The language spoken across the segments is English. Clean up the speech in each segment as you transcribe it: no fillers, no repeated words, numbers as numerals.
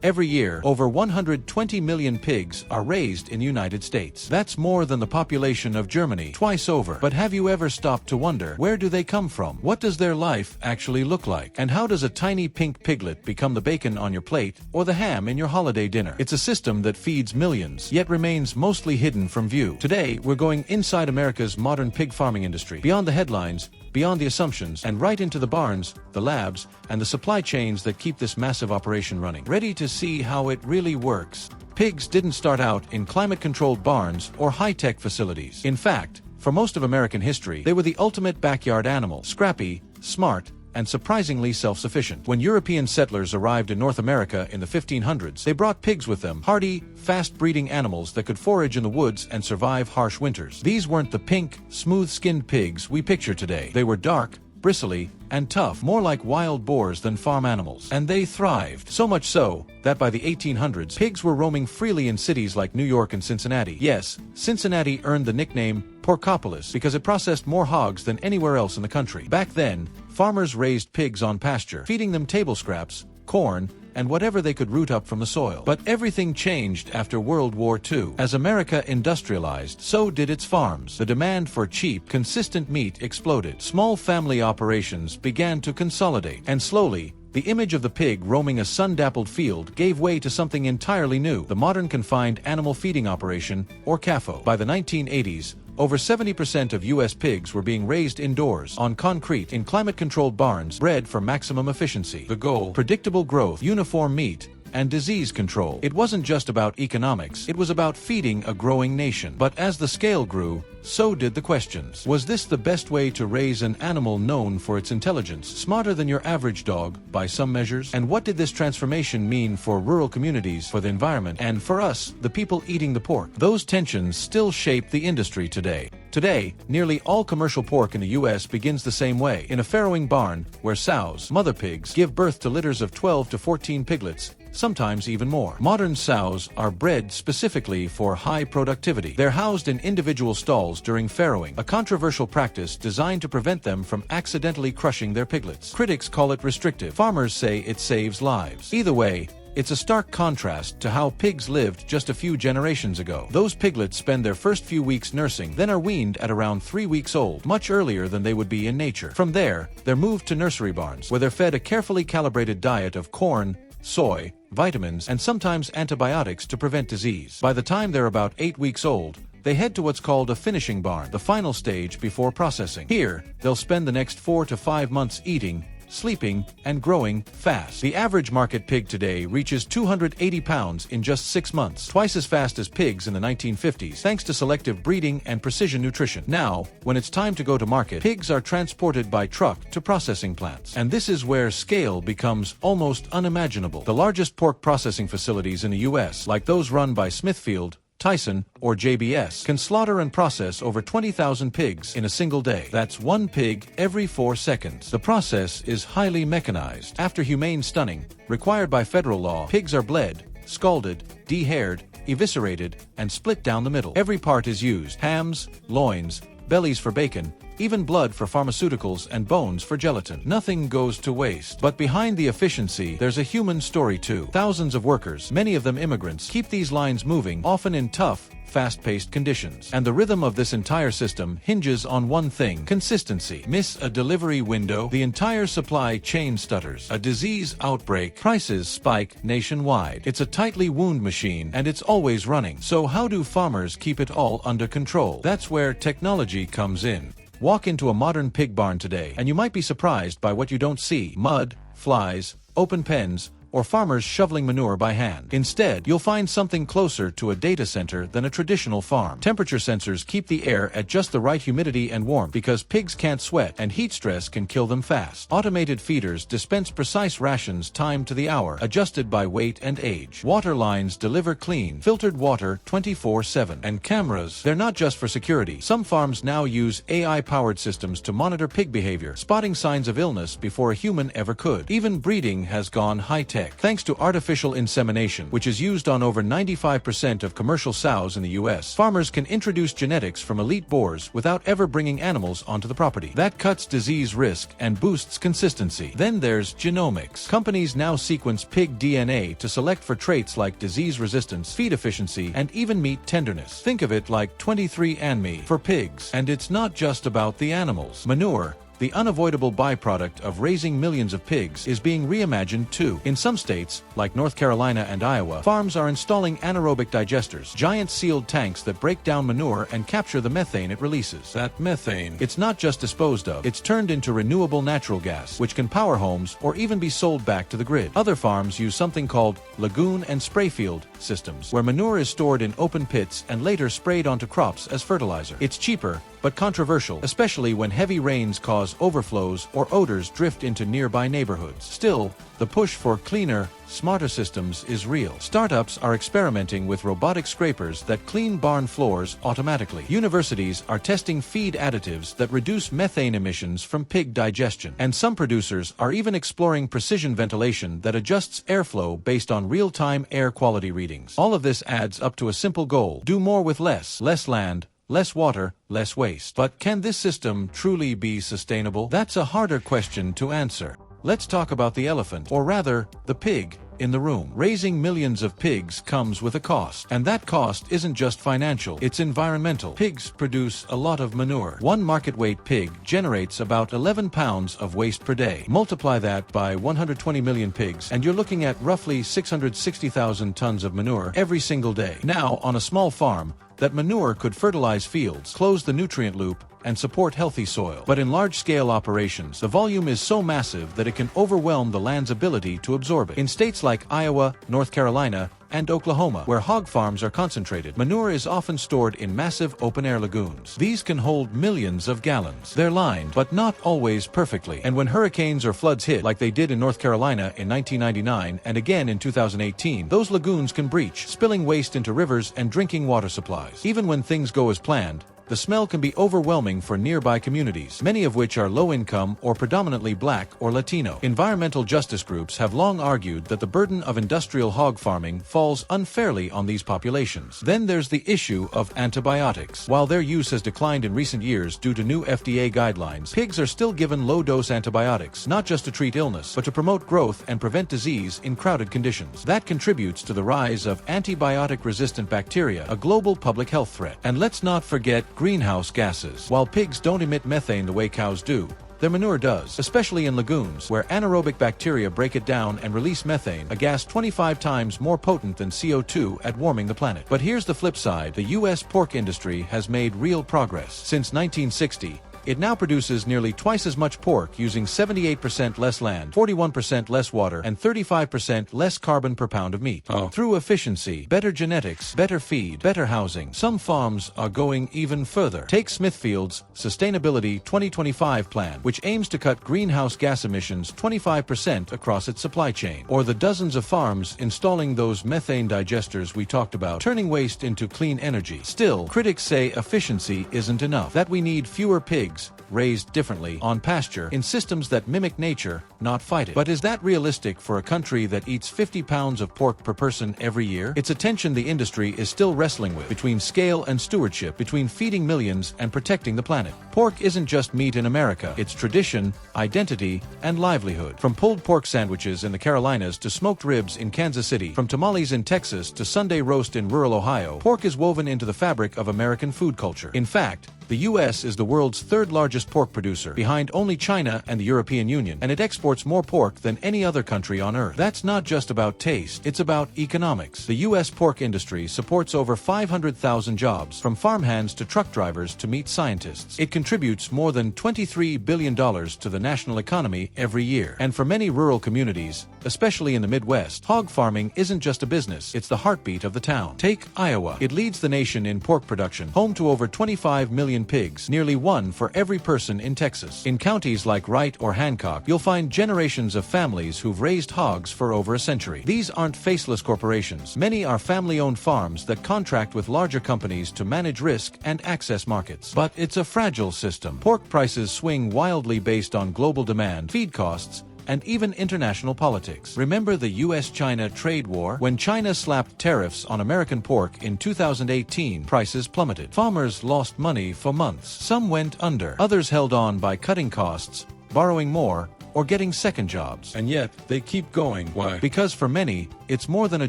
Every year, over 120 million pigs are raised in the United States. That's more than the population of Germany, twice over. But have you ever stopped to wonder, where do they come from? What does their life actually look like? And how does a tiny pink piglet become the bacon on your plate or the ham in your holiday dinner? It's a system that feeds millions, yet remains mostly hidden from view. Today, we're going inside America's modern pig farming industry, beyond the headlines, beyond the assumptions, and right into the barns, the labs, and the supply chains that keep this massive operation running. Ready to see how it really works? Pigs didn't start out in climate-controlled barns or high-tech facilities. In fact, for most of American history, they were the ultimate backyard animal, scrappy, smart, and surprisingly self-sufficient. When European settlers arrived in North America in the 1500s, they brought pigs with them, hardy, fast-breeding animals that could forage in the woods and survive harsh winters. These weren't the pink, smooth-skinned pigs we picture today. They were dark, bristly, and tough, more like wild boars than farm animals. And they thrived. So much so, that by the 1800s, pigs were roaming freely in cities like New York and Cincinnati. Yes, Cincinnati earned the nickname Porkopolis because it processed more hogs than anywhere else in the country. Back then, farmers raised pigs on pasture, feeding them table scraps, corn, and whatever they could root up from the soil. But everything changed after World War II. As America industrialized, so did its farms. The demand for cheap, consistent meat exploded. Small family operations began to consolidate, and slowly, the image of the pig roaming a sun-dappled field gave way to something entirely new, the modern confined animal feeding operation, or CAFO. By the 1980s, over 70% of U.S. pigs were being raised indoors, on concrete, in climate-controlled barns, bred for maximum efficiency. The goal: predictable growth, uniform meat, and disease control. It wasn't just about economics, it was about feeding a growing nation. But as the scale grew, so did the questions. Was this the best way to raise an animal known for its intelligence, smarter than your average dog, by some measures? And what did this transformation mean for rural communities, for the environment, and for us, the people eating the pork? Those tensions still shape the industry today. Today, nearly all commercial pork in the U.S. begins the same way, in a farrowing barn, where sows, mother pigs, give birth to litters of 12 to 14 piglets, sometimes even more. Modern sows are bred specifically for high productivity. They're housed in individual stalls during farrowing, a controversial practice designed to prevent them from accidentally crushing their piglets. Critics call it restrictive. Farmers say it saves lives. Either way, it's a stark contrast to how pigs lived just a few generations ago. Those piglets spend their first few weeks nursing, then are weaned at around 3 weeks old, much earlier than they would be in nature. From there, they're moved to nursery barns, where they're fed a carefully calibrated diet of corn, soy, vitamins, and sometimes antibiotics to prevent disease. By the time they're about 8 weeks old, they head to what's called a finishing barn, the final stage before processing. Here, they'll spend the next 4 to 5 months eating, sleeping, and growing fast. The average market pig today reaches 280 pounds in just 6 months, twice as fast as pigs in the 1950s, thanks to selective breeding and precision nutrition. Now, when it's time to go to market, pigs are transported by truck to processing plants. And this is where scale becomes almost unimaginable. The largest pork processing facilities in the U.S., like those run by Smithfield, Tyson, or JBS, can slaughter and process over 20,000 pigs in a single day. That's 1 pig every 4 seconds. The process is highly mechanized. After humane stunning, required by federal law, pigs are bled, scalded, de-haired, eviscerated, and split down the middle. Every part is used: hams, loins, bellies for bacon, even blood for pharmaceuticals, and bones for gelatin. Nothing goes to waste. But behind the efficiency, there's a human story too. Thousands of workers, many of them immigrants, keep these lines moving, often in tough, fast-paced conditions. And the rhythm of this entire system hinges on one thing: consistency. Miss a delivery window, the entire supply chain stutters. A disease outbreak, prices spike nationwide. It's a tightly wound machine, and it's always running. So how do farmers keep it all under control? That's where technology comes in. Walk into a modern pig barn today, and you might be surprised by what you don't see: mud, flies, open pens, or farmers shoveling manure by hand. Instead, you'll find something closer to a data center than a traditional farm. Temperature sensors keep the air at just the right humidity and warmth, because pigs can't sweat, and heat stress can kill them fast. Automated feeders dispense precise rations timed to the hour, adjusted by weight and age. Water lines deliver clean, filtered water 24/7. And cameras, they're not just for security. Some farms now use AI-powered systems to monitor pig behavior, spotting signs of illness before a human ever could. Even breeding has gone high-tech. tech. Thanks to artificial insemination, which is used on over 95% of commercial sows in the US, farmers can introduce genetics from elite boars without ever bringing animals onto the property. That cuts disease risk and boosts consistency. Then there's genomics. Companies now sequence pig DNA to select for traits like disease resistance, feed efficiency, and even meat tenderness. Think of it like 23andMe for pigs. And it's not just about the animals. Manure, the unavoidable byproduct of raising millions of pigs, is being reimagined too. In some states, like North Carolina and Iowa, farms are installing anaerobic digesters, giant sealed tanks that break down manure and capture the methane it releases. That methane, it's not just disposed of, it's turned into renewable natural gas, which can power homes or even be sold back to the grid. Other farms use something called lagoon and spray field systems, where manure is stored in open pits and later sprayed onto crops as fertilizer. It's cheaper, but controversial, especially when heavy rains cause overflows or odors drift into nearby neighborhoods. Still, the push for cleaner, smarter systems is real. Startups are experimenting with robotic scrapers that clean barn floors automatically. Universities are testing feed additives that reduce methane emissions from pig digestion. And some producers are even exploring precision ventilation that adjusts airflow based on real-time air quality readings. All of this adds up to a simple goal: do more with less land, less water, less waste. But can this system truly be sustainable? That's a harder question to answer. Let's talk about the elephant, or rather, the pig, in the room. Raising millions of pigs comes with a cost. And that cost isn't just financial, it's environmental. Pigs produce a lot of manure. One market weight pig generates about 11 pounds of waste per day. Multiply that by 120 million pigs, and you're looking at roughly 660,000 tons of manure every single day. Now, on a small farm, that manure could fertilize fields, close the nutrient loop, and support healthy soil. But in large-scale operations, the volume is so massive that it can overwhelm the land's ability to absorb it. In states like Iowa, North Carolina, and Oklahoma, where hog farms are concentrated, manure is often stored in massive open-air lagoons. These can hold millions of gallons. They're lined, but not always perfectly. And when hurricanes or floods hit, like they did in North Carolina in 1999 and again in 2018, those lagoons can breach, spilling waste into rivers and drinking water supplies. Even when things go as planned, the smell can be overwhelming for nearby communities, many of which are low-income or predominantly Black or Latino. Environmental justice groups have long argued that the burden of industrial hog farming falls unfairly on these populations. Then there's the issue of antibiotics. While their use has declined in recent years due to new FDA guidelines, pigs are still given low-dose antibiotics, not just to treat illness, but to promote growth and prevent disease in crowded conditions. That contributes to the rise of antibiotic-resistant bacteria, a global public health threat. And let's not forget greenhouse gases. While pigs don't emit methane the way cows do, their manure does, especially in lagoons, where anaerobic bacteria break it down and release methane, a gas 25 times more potent than CO2 at warming the planet. But here's the flip side. The U.S. pork industry has made real progress. Since 1960, it now produces nearly twice as much pork using 78% less land, 41% less water, and 35% less carbon per pound of meat. Through efficiency, better genetics, better feed, better housing, some farms are going even further. Take Smithfield's Sustainability 2025 plan, which aims to cut greenhouse gas emissions 25% across its supply chain. Or the dozens of farms installing those methane digesters we talked about, turning waste into clean energy. Still, critics say efficiency isn't enough, that we need fewer pigs raised differently on pasture in systems that mimic nature, not fight it. But is that realistic for a country that eats 50 pounds of pork per person every year? It's a tension the industry is still wrestling with, between scale and stewardship, between feeding millions and protecting the planet. Pork isn't just meat in America, it's tradition, identity, and livelihood. From pulled pork sandwiches in the Carolinas to smoked ribs in Kansas City, from tamales in Texas to Sunday roast in rural Ohio, pork is woven into the fabric of American food culture. In fact, the U.S. is the world's third largest pork producer, behind only China and the European Union, and it exports more pork than any other country on earth. That's not just about taste, it's about economics. The U.S. pork industry supports over 500,000 jobs, from farmhands to truck drivers to meat scientists. It contributes more than $23 billion to the national economy every year. And for many rural communities, especially in the Midwest, hog farming isn't just a business, it's the heartbeat of the town. Take Iowa. It leads the nation in pork production, home to over 25 million pigs, nearly one for every person in Texas. In counties like Wright or Hancock, you'll find generations of families who've raised hogs for over a century. These aren't faceless corporations. Many are family-owned farms that contract with larger companies to manage risk and access markets. But it's a fragile system. Pork prices swing wildly based on global demand, feed costs, and even international politics. Remember the US-China trade war? When China slapped tariffs on American pork in 2018, prices plummeted. Farmers lost money for months. Some went under. Others held on by cutting costs, borrowing more, or getting second jobs. And yet, they keep going. Why? Because for many, it's more than a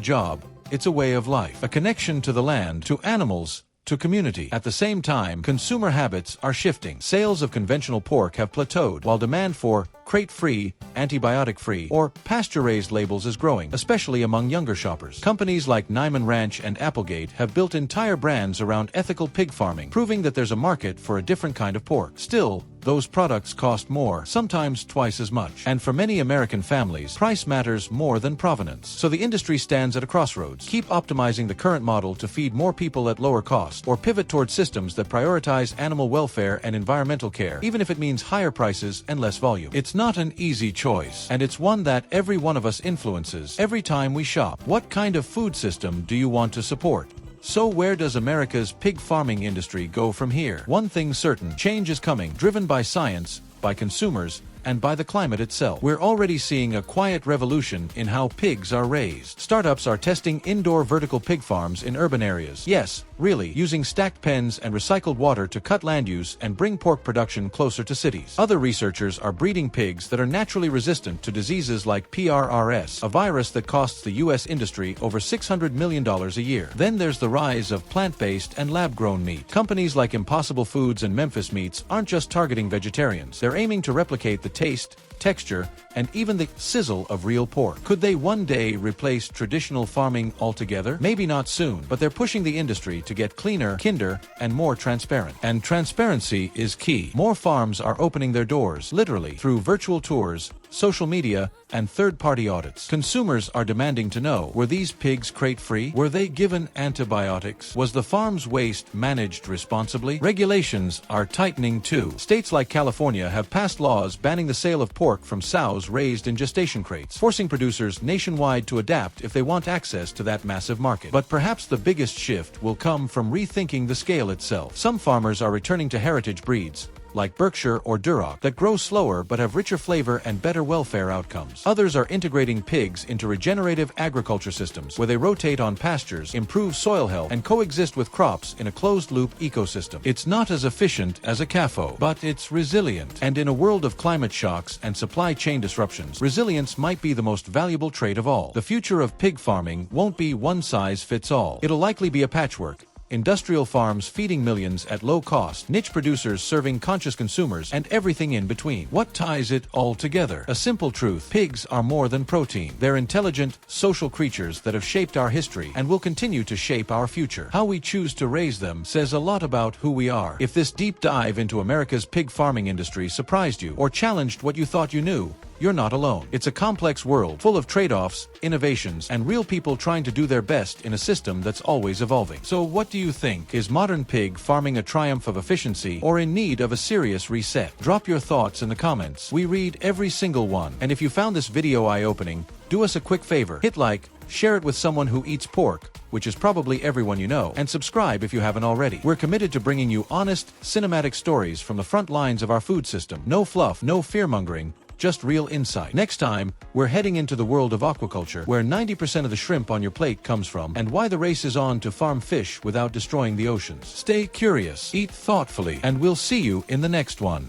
job, it's a way of life. A connection to the land, to animals, to community. At the same time, consumer habits are shifting. Sales of conventional pork have plateaued, while demand for crate-free, antibiotic-free, or pasture-raised labels is growing, especially among younger shoppers. Companies like Niman Ranch and Applegate have built entire brands around ethical pig farming, proving that there's a market for a different kind of pork. Still, those products cost more, sometimes twice as much. And for many American families, price matters more than provenance. So the industry stands at a crossroads. Keep optimizing the current model to feed more people at lower cost, or pivot toward systems that prioritize animal welfare and environmental care, even if it means higher prices and less volume. It's not an easy choice, and it's one that every one of us influences every time we shop. What kind of food system do you want to support? So where does America's pig farming industry go from here? One thing's certain, change is coming, driven by science, by consumers, and by the climate itself. We're already seeing a quiet revolution in how pigs are raised. Startups are testing indoor vertical pig farms in urban areas. Yes, really, using stacked pens and recycled water to cut land use and bring pork production closer to cities. Other researchers are breeding pigs that are naturally resistant to diseases like PRRS, a virus that costs the U.S. industry over $600 million a year. Then there's the rise of plant-based and lab-grown meat. Companies like Impossible Foods and Memphis Meats aren't just targeting vegetarians. They're aiming to replicate the taste, texture, and even the sizzle of real pork. Could they one day replace traditional farming altogether? Maybe not soon, but they're pushing the industry to get cleaner, kinder, and more transparent. And transparency is key. More farms are opening their doors, literally, through virtual tours, social media, and third-party audits. Consumers are demanding to know, were these pigs crate-free? Were they given antibiotics? Was the farm's waste managed responsibly? Regulations are tightening too. States like California have passed laws banning the sale of pork from sows raised in gestation crates, forcing producers nationwide to adapt if they want access to that massive market. But perhaps the biggest shift will come from rethinking the scale itself. Some farmers are returning to heritage breeds, like Berkshire or Duroc, that grow slower but have richer flavor and better welfare outcomes. Others are integrating pigs into regenerative agriculture systems, where they rotate on pastures, improve soil health, and coexist with crops in a closed-loop ecosystem. It's not as efficient as a CAFO, but it's resilient. And in a world of climate shocks and supply chain disruptions, resilience might be the most valuable trait of all. The future of pig farming won't be one size fits all. It'll likely be a patchwork. Industrial farms feeding millions at low cost, niche producers serving conscious consumers, and everything in between. What ties it all together? A simple truth: pigs are more than protein. They're intelligent, social creatures that have shaped our history and will continue to shape our future. How we choose to raise them says a lot about who we are. If this deep dive into America's pig farming industry surprised you or challenged what you thought you knew, you're not alone. It's a complex world full of trade-offs, innovations, and real people trying to do their best in a system that's always evolving. So what do you think? Is modern pig farming a triumph of efficiency or in need of a serious reset? Drop your thoughts in the comments. We read every single one. And if you found this video eye-opening, do us a quick favor. Hit like, share it with someone who eats pork, which is probably everyone you know, and subscribe if you haven't already. We're committed to bringing you honest, cinematic stories from the front lines of our food system. No fluff, no fear-mongering, just real insight. Next time, we're heading into the world of aquaculture, where 90% of the shrimp on your plate comes from, and why the race is on to farm fish without destroying the oceans. Stay curious, eat thoughtfully, and we'll see you in the next one.